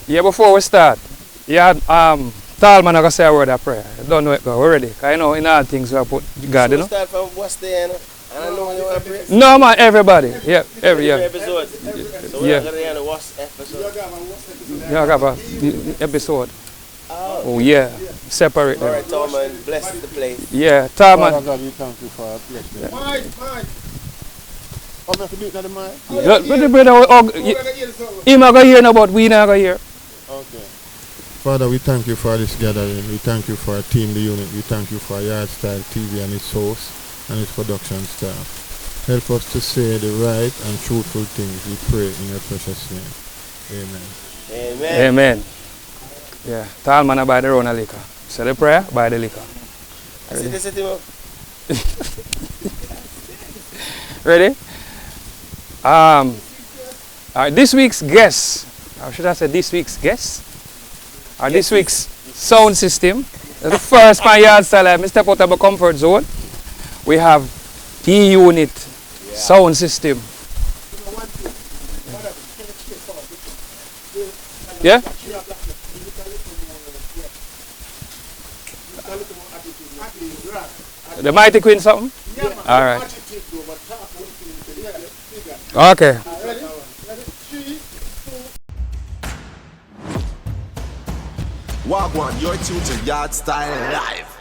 Yeah, before we start, yeah, tall man I say a word of prayer. I don't know it go already. I know in all things we put God, you know. Start from what's there, and I know you want to pray. No man, everybody. Yeah, Every yeah. episode. So we're Yeah. not going to the worst episode. Yeah, I got a episode. Oh yeah. Separate them. Alright, Tom, and bless the place. Yeah, tall man. Father God, we thank you for our blessing. I'm going to do it to the mic. But the brother, he not gonna hear no, but we not gonna hear. Okay. Father, we thank you for this gathering. We thank you for our team, the unit. We thank you for Yardstyle TV and its host and its production staff. Help us to say the right and truthful things. We pray in your precious name. Amen. Amen. Amen. Yeah, tall man buy their own liquor. Say the prayer, buy the liquor. Ready? This week's guest, or should I say this week's guest? Or this week's sound system. That's the first my Yardstyle. I step out of my comfort zone. We have E-Unit sound system. Yeah? The Mighty Queen something? All right. Okay. Wagwan, you're tuned to Yardstyle Live.